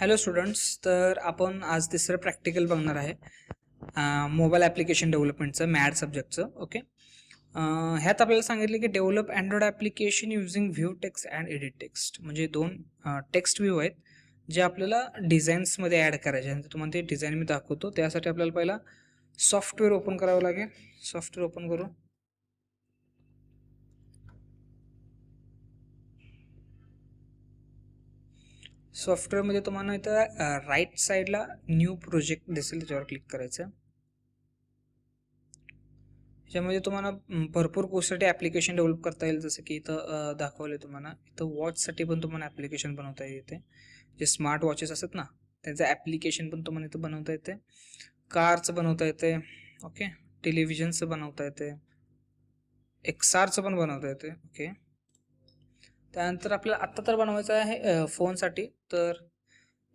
Hello students, तर आपण आज तिसरं प्रॅक्टिकल बघणार आहे मोबाईल ॲप्लिकेशन डेव्हलपमेंटचं मॅड सब्जेक्टचं. ओके, ह्यात आपल्याला सांगितलं की develop Android application using view text and edit text. म्हणजे दोन टेक्स्ट व्ह्यू आहेत जे आपल्याला डिझाईन्समध्ये ॲड करायचे आहेत. तुम्हाला ते डिझाईन मी दाखवतो. त्यासाठी आपल्याला पहिला सॉफ्टवेअर ओपन करावं लागेल. सॉफ्टवेअर ओपन करू. सॉफ्टवेअरमध्ये तुम्हाला इथं राईट साईडला न्यू प्रोजेक्ट दिसेल, त्याच्यावर क्लिक करायचं. त्याच्यामध्ये तुम्हाला भरपूर गोष्टीसाठी ॲप्लिकेशन डेव्हलप करता येईल. जसं की इथं दाखवलं तुम्हाला. इथं वॉचसाठी पण तुम्हाला ॲप्लिकेशन बनवता येते. जे स्मार्ट वॉचेस असतात ना, त्याचं ॲप्लिकेशन पण तुम्हाला इथं बनवता येते. कारचं बनवता येते. ओके, टेलिव्हिजनचं बनवता येते. XRचं पण बनवता येते. ओके, त्यानंतर आपल्याला आत्ता तर बनवायचं आहे फोनसाठी. तर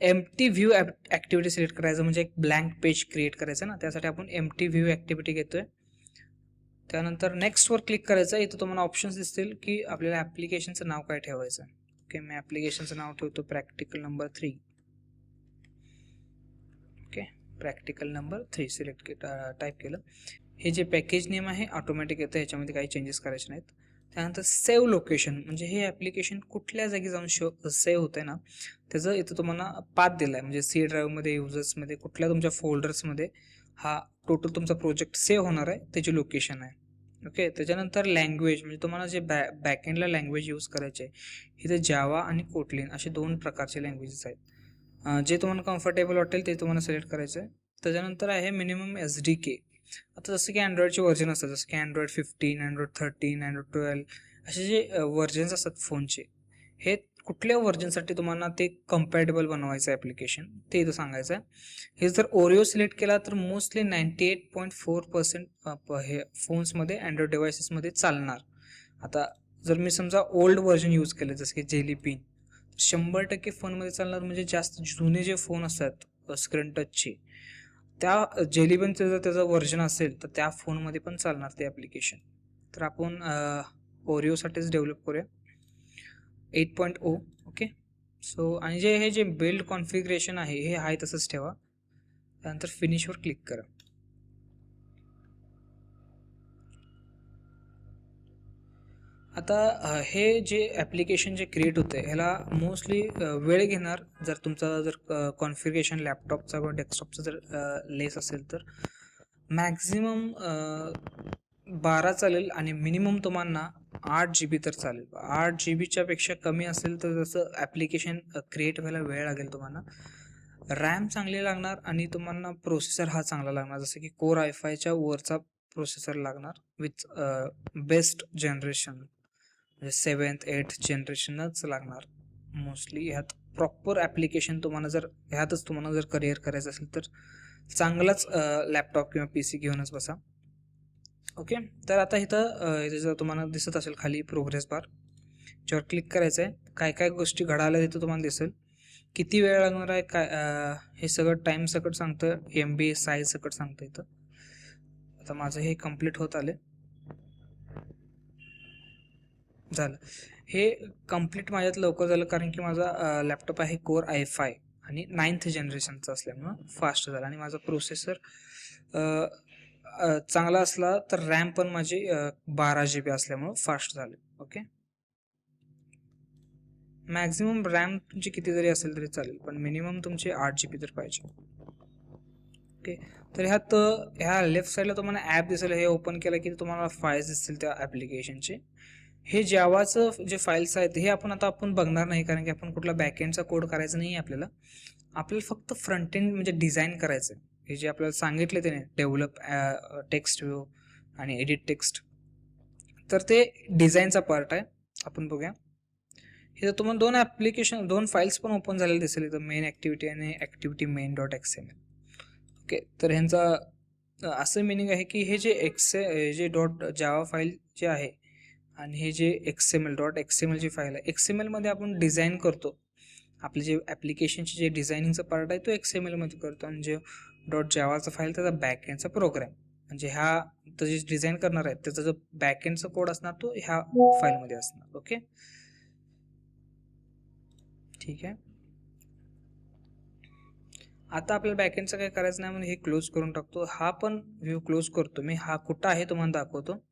एम्प्टी व्ह्यू ॲक्टिव्हिटी सिलेक्ट करायचं, म्हणजे एक ब्लँक पेज क्रिएट करायचं ना, त्यासाठी आपण एम्प्टी व्ह्यू ॲक्टिव्हिटी घेतोय. त्यानंतर नेक्स्टवर क्लिक करायचं. इथं तुम्हाला ऑप्शन्स दिसतील की आपल्याला ॲप्लिकेशनचं नाव काय ठेवायचं. ओके, मी ॲप्लिकेशनचं नाव ठेवतो practical number 3. Okay, practical number 3 select type केलं. हे जे पॅकेज नेम आहे ऑटोमॅटिक येतं, ह्याच्यामध्ये काही चेंजेस करायचे नाहीत. त्यानंतर सेव्ह लोकेशन, म्हणजे हे ॲप्लिकेशन कुठल्या जागी जाऊन सेव्ह होतं आहे ना, त्याचं इथं तुम्हाला पाथ दिला आहे. म्हणजे सी ड्राईव्हमध्ये, युजर्समध्ये, कुठल्या तुमच्या फोल्डर्समध्ये हा टोटल तुमचा प्रोजेक्ट सेव्ह होणार आहे त्याची लोकेशन आहे. ओके, त्याच्यानंतर लँग्वेज, म्हणजे तुम्हाला जे बॅकएंडला लँग्वेज यूज करायचे आहे, इथे जावा आणि कोटलिन असे 2 प्रकारचे लँग्वेजेस आहेत. जे तुम्हाला कम्फर्टेबल वाटेल ते तुम्हाला सिलेक्ट करायचं आहे. त्याच्यानंतर आहे मिनिमम SDK. आता जसं की अँड्रॉइडचे व्हर्जन असतात, जसं की अँड्रॉइड 15, अँड्रॉइड 13, अँड्रॉइड 12 असे जे व्हर्जन्स असतात फोनचे, हे कुठल्या व्हर्जनसाठी तुम्हाला ते कम्पॅटेबल बनवायचं ॲप्लिकेशन ते इथं सांगायचं आहे. हे जर ओरिओ सिलेक्ट केला तर मोस्टली 98.4% हे फोन्समध्ये, अँड्रॉइड डिव्हायसेसमध्ये चालणार. आता जर मी समजा ओल्ड व्हर्जन यूज केलं, जसं की जेलीपिन, 100% फोनमध्ये चालणार. म्हणजे जास्त जुने जे फोन असतात स्क्रीन टचचे, त्या जेलीपेनचं जर त्याचं व्हर्जन असेल तर त्या फोनमध्ये पण चालणार ते ॲप्लिकेशन. तर आपण ओरिओसाठीच डेव्हलप करूया 8.0. ओके, सो आणि हे जे बिल्ड कॉन्फिगरेशन आहे हे आहे तसंच ठेवा. त्यानंतर फिनिशवर क्लिक करा. आता हे जे ॲप्लिकेशन जे क्रिएट होतं ह्याला मोस्टली वेळ घेणार. जर तुमचा कॉन्फिगरेशन लॅपटॉपचा किंवा डेस्कटॉपचा जर लेस असेल तर मॅक्झिमम 12 चालेल आणि मिनिमम तुम्हाला 8 GB तर चालेल. 8 GBच्या पेक्षा कमी असेल तर जसं ॲप्लिकेशन क्रिएट व्हायला वेळ लागेल तुम्हाला. रॅम चांगली लागणार आणि तुम्हाला प्रोसेसर हा चांगला लागणार, जसं की कोर i5च्या वरचा प्रोसेसर लागणार विथ बेस्ट जनरेशन, म्हणजे 7th 8th जनरेशनच लागणार मोस्टली. ह्यात प्रॉपर ॲप्लिकेशन तुम्हाला जर करिअर करायचं असेल तर चांगलाच लॅपटॉप किंवा PC घेऊनच बसा. ओके, तर आता इथं जर तुम्हाला दिसत असेल खाली प्रोग्रेस बार, ज्यावर क्लिक करायचं आहे. काय काय गोष्टी घडायला तिथं तुम्हाला दिसेल. किती वेळ लागणार आहे, काय हे सगळं टाईम सकट सांगतं, MB साईज सकट सांगतं इथं. आता माझं हे कंप्लीट होत आले. झालं, हे कंप्लीट माझ्यात लवकर झालं कारण की माझा लॅपटॉप आहे कोर i5 आणि 9th जनरेशनचा असल्यामुळं फास्ट झाला. आणि माझा प्रोसेसर चांगला असला तर रॅम पण माझी 12 GB असल्यामुळं फास्ट झाले. ओके, मॅक्झिमम रॅम तुमची किती जरी असेल तरी चालेल, पण मिनिमम तुमचे 8 GB तर पाहिजे. ओके, तर ह्या लेफ्ट साईडला तुम्हाला ॲप दिसेल. हे ओपन केलं की तुम्हाला फाईल्स दिसतील त्या ॲप्लिकेशनचे. हे जावाचं जे फाईल्स आहेत हे आपण बघणार नाही, कारण की आपण कुठला बॅकएंडचा कोड करायचा नाही आहे. आपल्याला फक्त फ्रंट एंड म्हणजे डिझाईन करायचं आहे. हे जे आपल्याला सांगितले त्याने डेव्हलप टेक्स्ट व्ह्यू आणि एडिट टेक्स्ट, तर ते डिझाईनचा पार्ट आहे. आपण बघूया. हे तुम्हाला दोन फाईल्स पण ओपन झालेले दिसेल इथं, मेन ॲक्टिव्हिटी आणि ॲक्टिव्हिटी main.xml. ओके, तर ह्यांचा असं मिनिंग आहे की हे जे .java फाईल जे आहे आणि हे जे XML ची फाईल आहे, XMLमध्ये आपण डिझाईन करतो. आपले जे ॲप्लिकेशनचे जे डिझायनिंगचा पार्ट आहे तो XMLमध्ये करतो, आणि जे .javaचा फाईल त्याचा बॅकएंडचा प्रोग्राम, म्हणजे जे डिझाईन करणार आहे त्याचा जो बॅकएंडचा कोड असणार तो ह्या फाईलमध्ये असणार. ओके, ठीक आहे. आता आपल्याला बॅकएंडचं काय करायचं नाही म्हणून हे क्लोज करून टाकतो. हा पण व्ह्यू क्लोज करतो मी. हा कुठं आहे तुम्हाला दाखवतो.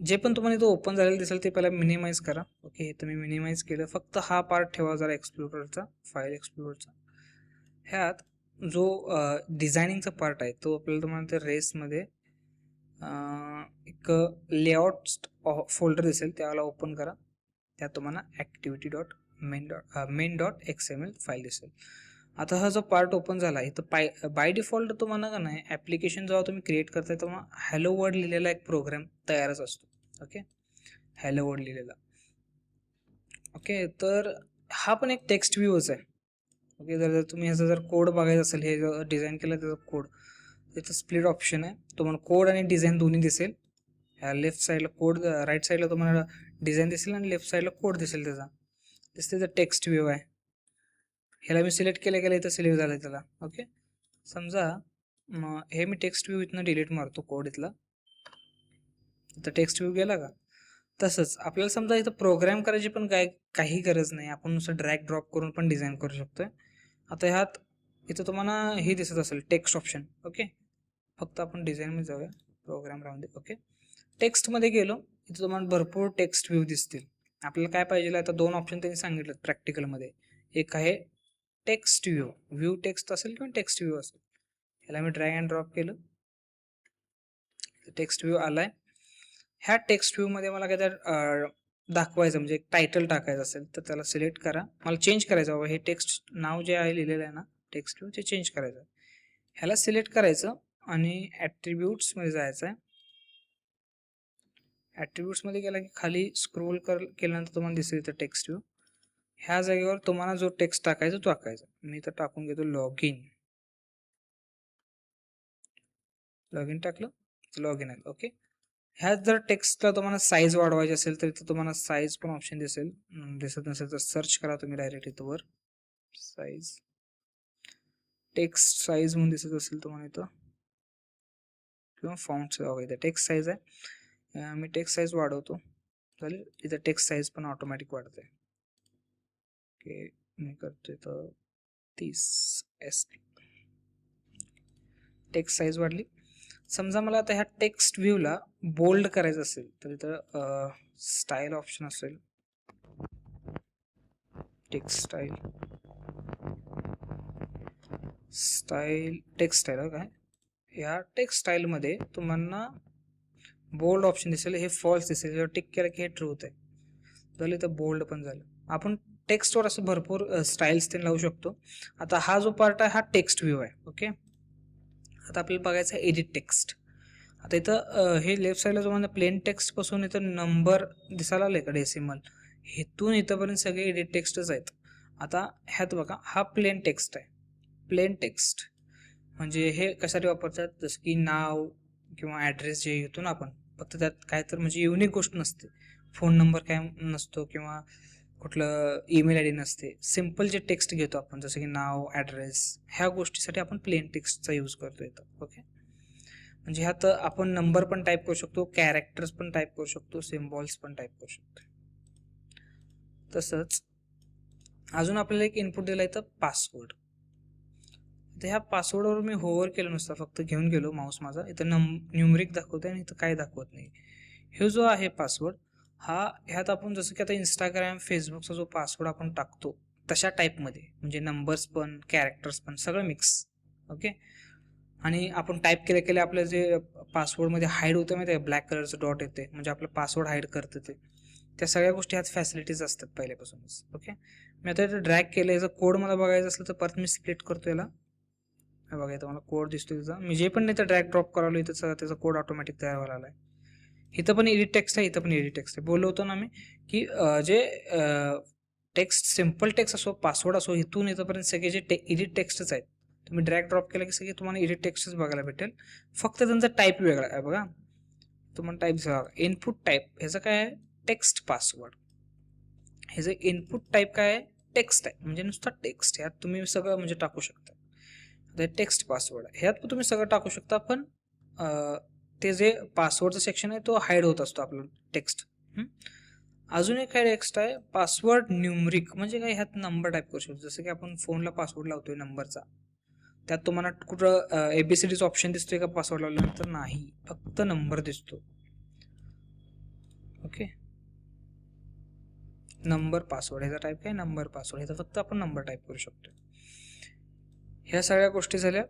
जे पण तुम्हाला इथं ओपन झालेलं दिसेल ते पहिला मिनिमाइज करा. ओके, तर मी मिनिमाइज केलं. फक्त हा पार्ट ठेवा जरा एक्सप्लोररचा, फाईल एक्सप्लोररचा. ह्यात जो डिझायनिंगचा पार्ट आहे तो आपल्याला तुम्हाला त्या रेसमध्ये एक लेआउट फोल्डर दिसेल, त्याला ओपन करा. त्यात तुम्हाला ॲक्टिव्हिटी .main.xml फाईल दिसेल. आता हा जो पार्ट ओपन झाला आहे तर बाय डिफॉल्ट तुम्हाला का नाही ॲप्लिकेशन जेव्हा तुम्ही क्रिएट करताय तेव्हा हॅलो वर्ड लिहिलेला एक प्रोग्राम तयारच असतो. ओके, हॅलो वर्ड लिहिलेला. ओके, तर हा पण एक टेक्स्ट व्ह्यूच आहे. ओके, जर तुम्ही ह्याचा जर कोड बघायचा असेल, हे डिझाईन केलं त्याचा कोड, त्याचं स्प्लिट ऑप्शन आहे. तुम्हाला कोड आणि डिझाईन दोन्ही दिसेल. ह्या लेफ्ट साईडला कोड, राईट साईडला तुम्हाला डिझाईन दिसेल आणि लेफ्ट साईडला कोड दिसेल त्याचा. त्याचा टेक्स्ट व्ह्यू आहे. ह्याला मी सिलेक्ट केलं इथं सिलेक्ट झालं त्याला. ओके, समजा हे मी टेक्स्ट व्ह्यू इथनं डिलीट मारतो कोड इथला, इथं टेक्स्ट व्ह्यू गेला का. तसंच आपल्याला समजा इथं प्रोग्राम करायची पण काही गरज नाही, आपण नुसतं ड्रॅग ड्रॉप करून पण डिझाईन करू शकतोय. आता ह्यात इथं तुम्हाला हे दिसत असेल टेक्स्ट ऑप्शन. ओके, फक्त आपण डिझाईनमध्ये जाऊया, प्रोग्राम राहून दे. ओके, टेक्स्टमध्ये गेलो, इथं तुम्हाला भरपूर टेक्स्ट व्ह्यू दिसतील. आपल्याला काय पाहिजे, आता दोन ऑप्शन त्यांनी सांगितलं प्रॅक्टिकलमध्ये. एक आहे टेक्स्ट व्ह्यू टेक्स्ट असेल किंवा टेक्स्ट व्ह्यू असेल. ह्याला मी ड्रॅग अँड ड्रॉप केलं, टेक्स्ट व्ह्यू आलाय. ह्या टेक्स्ट व्ह्यूमध्ये मला काय तर दाखवायचं म्हणजे एक टायटल टाकायचं असेल तर त्याला सिलेक्ट करा. मला चेंज करायचं बाबा, हे टेक्स्ट नाव जे आहे लिहिलेलं आहे ना टेक्स्ट व्ह्यू, ते चेंज करायचं. ह्याला सिलेक्ट करायचं आणि ॲट्रिब्यूट्समध्ये जायचं आहे. ॲट्रिब्यूट्समध्ये गेला की खाली स्क्रोल केल्यानंतर तुम्हाला दिसेल इथं टेक्स्ट व्ह्यू. ह्या जागेवर तुम्हाला जो टेक्स्ट टाकायचा तो टाकायचा. मी इथं टाकून घेतो लॉग इन टाकलं तर लॉग इन आहे. ओके, ह्यात जर टेक्स्टला तुम्हाला साईज वाढवायची असेल तर इथं तुम्हाला साईज पण ऑप्शन दिसेल. दिसत नसेल तर सर्च करा तुम्ही डायरेक्ट इथं वर साईज, टेक्स्ट साईज म्हणून दिसत असेल तुम्हाला इथं, किंवा फॉन्ट इथं टेक्स्ट साईज आहे. मी टेक्स्ट साईज वाढवतो, चालेल. इथं टेक्स्ट साईज पण ऑटोमॅटिक वाढते. ओके, मी करतो इथं 30 SP. टेक्स्ट साईज वाढली. समजा मला आता ह्या टेक्स्ट व्ह्यूला बोल्ड करायचं असेल तर इथं स्टाईल ऑप्शन असेल, टेक्स्ट स्टाईल टेक्स्ट स्टाईल. काय ह्या टेक्स्ट स्टाईलमध्ये तुम्हाला बोल्ड ऑप्शन दिसेल, हे फॉल्स दिसेल. जेव्हा टिक केलं की हे ट्रू होत आहे. झालं इथं बोल्ड पण झालं. आपण टेक्स्टवर असं भरपूर स्टाईल्स ते लावू शकतो. आता हा जो पार्ट आहे हा टेक्स्ट व्ह्यू आहे. ओके, आता आपल्याला बघायचं आहे एडिट टेक्स्ट. आता इथं हे लेफ्ट साईडला तुम्हाला प्लेन टेक्स्ट पासून इथं नंबर दिसायला आले का डेसिमल, इथून इथंपर्यंत सगळे एडिट टेक्स्टच आहेत. आता ह्यात बघा हा प्लेन टेक्स्ट आहे. प्लेन टेक्स्ट म्हणजे हे कशासाठी वापरतात, जसं की नाव किंवा ॲड्रेस जे इथून आपण फक्त त्यात काय तर म्हणजे युनिक गोष्ट नसते, फोन नंबर काय नसतो किंवा कुठलं ईमेल ID नसते. सिम्पल जे टेक्स्ट घेतो आपण जसं की नाव, ॲड्रेस, ह्या गोष्टीसाठी आपण प्लेन टेक्स्टचा यूज करतो इथं. ओके, म्हणजे ह्यात आपण नंबर पण टाईप करू शकतो, कॅरेक्टर्स पण टाईप करू शकतो, सिम्बॉल्स पण टाईप करू शकतो. तसंच अजून आपल्याला एक इनपुट दिला इथं पासवर्ड. तर ह्या पासवर्डवर मी होवर केलं नुसतं, फक्त घेऊन गेलो माऊस माझा, इथं न्यूमरिक दाखवतंय आणि इथं काय दाखवत नाही. हे जो आहे पासवर्ड ह्यात आपण जसं की आता इंस्टाग्राम, फेसबुकचा जो पासवर्ड आपण टाकतो तशा टाईपमध्ये, म्हणजे नंबर्स पण कॅरेक्टर्स पण सगळं मिक्स. ओके, आणि आपण टाईप केल्या आपलं जे पासवर्डमध्ये हाईड होतं माहिती आहे, ब्लॅक कलरचं डॉट येते म्हणजे आपलं पासवर्ड हाईड करतं ते, त्या सगळ्या गोष्टी ह्यात फॅसिलिटीज असतात पहिल्यापासूनच. ओके, मी आता इथं ड्रॅग केलं, याचा कोड मला बघायचं असलं तर परत मी स्प्लिट करतो याला. बघा इथं मला कोड दिसतो त्याचा, मी जे पण इथं ड्रॅग ड्रॉप करावलं इथं सगळं त्याचा कोड ऑटोमॅटिक तयार व्हायला आला आहे. इथं पण एडिट टेक्स्ट आहे, इथं पण एडिट टेक्स्ट आहे. बोललो होतो ना मी की जे टेक्स्ट सिम्पल टेक्स्ट असो, पासवर्ड असो, इथून इथंपर्यंत सगळे जे एडिट टेक्स्टच आहेत. तुम्ही ड्रॅग ड्रॉप केलं की सगळे तुम्हाला एडिट टेक्स्टच बघायला भेटेल, फक्त त्यांचा टाईप वेगळा आहे. बघा तुम्हाला टाईप बघा, इनपुट टाईप ह्याचं काय आहे, टेक्स्ट पासवर्ड. ह्याचं इनपुट टाईप काय आहे, टेक्स्ट आहे, म्हणजे नुसता टेक्स्ट. ह्यात तुम्ही सगळं म्हणजे टाकू शकता. टेक्स्ट पासवर्ड ह्यात तुम्ही सगळं टाकू शकता, पण ते जे पासवर्डचं सेक्शन आहे तो हाईड होत असतो आपलं टेक्स्ट. अजून एक काय टेक्स्ट आहे पासवर्ड न्यूमरिक, म्हणजे काय ह्यात नंबर टाईप करू शकतो. जसं की आपण फोनला पासवर्ड लावतोय नंबरचा, त्यात तुम्हाला कुठं ABCDचं ऑप्शन दिसतोय का पासवर्ड लावल्यानंतर? नाही, फक्त नंबर दिसतो. ओके, नंबर पासवर्ड ह्याचा टाईप काय? Number password. ह्याचा फक्त आपण नंबर टाईप करू शकतो. ह्या सगळ्या गोष्टी झाल्या.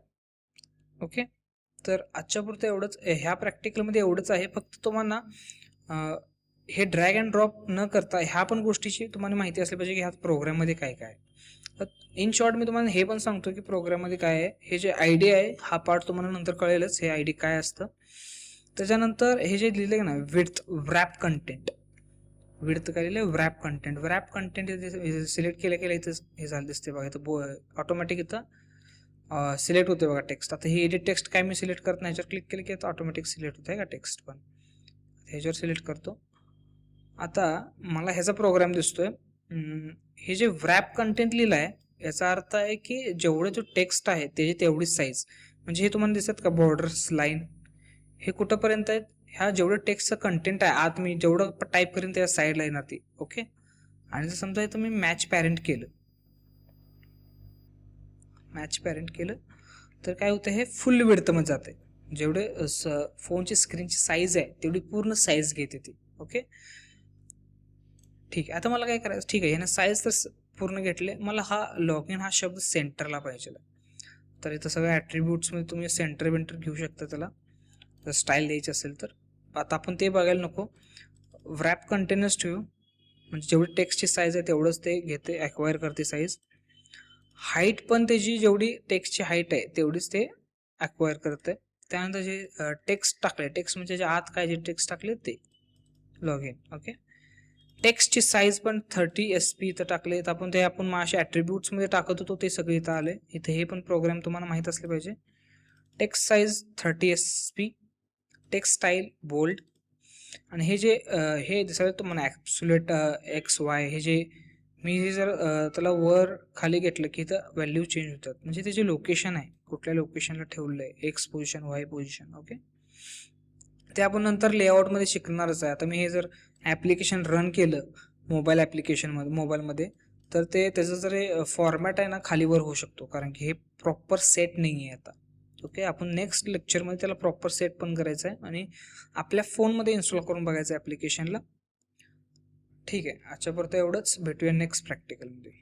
ओके, तर आजच्या पुरतं एवढंच. ह्या प्रॅक्टिकलमध्ये एवढंच आहे. फक्त तुम्हाला हे ड्रॅग अँड ड्रॉप न करता ह्या पण गोष्टीची तुम्हाला माहिती असली पाहिजे की ह्या प्रोग्राममध्ये काय काय. इन शॉर्ट मी तुम्हाला हे पण सांगतो की प्रोग्राममध्ये काय आहे. हे जे आयडी आहे हा पार्ट तुम्हाला नंतर कळेलच, हे आयडी काय असतं. त्याच्यानंतर हे जे लिहिलं आहे ना विड्थ व्रॅप कंटेंट, विड्थ काय लिहिलं? Wrap content. Wrap content select केलं इथं हे झालं दिसते बघा, इथं ऑटोमॅटिक इथं सिलेक्ट होते बघा टेक्स्ट. आता हे एडिट टेक्स्ट काय मी सिलेक्ट करत नाही, ह्याच्यावर क्लिक केलं की आता ऑटोमॅटिक सिलेक्ट होत आहे का टेक्स्ट पण. ह्याच्यावर सिलेक्ट करतो. आता मला ह्याचा प्रोग्राम दिसतोय. हे जे व्रॅप कंटेंट लिहिलं आहे याचा अर्थ आहे की जेवढे जो टेक्स्ट आहे त्याची तेवढीच साईज, म्हणजे हे तुम्हाला दिसत का बॉर्डर्स लाईन, हे कुठंपर्यंत आहेत? ह्या जेवढं टेक्स्टचं कंटेंट आहे आत मी जेवढं टाईप करेन त्या साईडला येणार ती. ओके, आणि जर समजा इथं मी मॅच पॅरेंट केलं, मॅच पॅरेंट केलं तर काय होतं, हे फुल विड्थमध्ये जाते. जेवढे फोनची स्क्रीनची साईज आहे तेवढी पूर्ण साईज घेते ती. ओके, ठीक आहे. आता मला काय करायचं, ठीक आहे ह्यानं साईज तर पूर्ण घेतले, मला हा लॉग इन हा शब्द सेंटरला पाहिजे. तर इथं सगळ्या ॲट्रिब्यूट्समध्ये तुम्ही सेंटर वेंटर घेऊ शकता त्याला, जर स्टाईल द्यायची असेल तर. आता आपण ते बघायला नको, व्रॅप कंटेनर्स ठेवू, म्हणजे जेवढी टेक्स्टची साईज आहे तेवढंच ते घेते, ॲक्वायर करते साईज. हाईट पण त्याची जेवढी टेक्स्टची हाईट आहे तेवढीच ते ॲक्वायर करते. त्यानंतर जे टेक्स्ट टाकले, टेक्स्ट म्हणजे जे आत काय जे टेक्स्ट टाकले ते लॉग इन. ओके, टेक्स्टची साईज पण 30 SP इथं टाकले. तर आपण ते आपण अशा ॲट्रिब्यूट्समध्ये टाकत होतो ते सगळे इथं आले. इथं हे पण प्रोग्राम तुम्हाला माहीत असले पाहिजे. Text size 30 SP, text style bold, आणि हे जे हे सगळं तुम्हाला ॲब्सोल्यूट XY, हे जे मी हे जर त्याला वर खाली घेतलं की इथं व्हॅल्यू चेंज होतात, म्हणजे ते जे लोकेशन आहे कुठल्या लोकेशनला ठेवलं आहे, X position Y position. Okay, ते आपण नंतर लेआउटमध्ये शिकणारच आहे. आता मी हे जर ॲप्लिकेशन रन केलं मोबाईल ॲप्लिकेशनमध्ये, मोबाईलमध्ये, तर ते त्याचं जर फॉर्मॅट आहे ना खालीवर होऊ शकतो, कारण की हे प्रॉपर सेट नाही आहे आता. ओके, आपण नेक्स्ट लेक्चरमध्ये त्याला प्रॉपर सेट पण करायचं आहे आणि आपल्या फोनमध्ये इन्स्टॉल करून बघायचं आहे ॲप्लिकेशनला. ठीक आहे, आजच्यापुरतं एवढंच. भेटूया नेक्स्ट प्रॅक्टिकलमध्ये.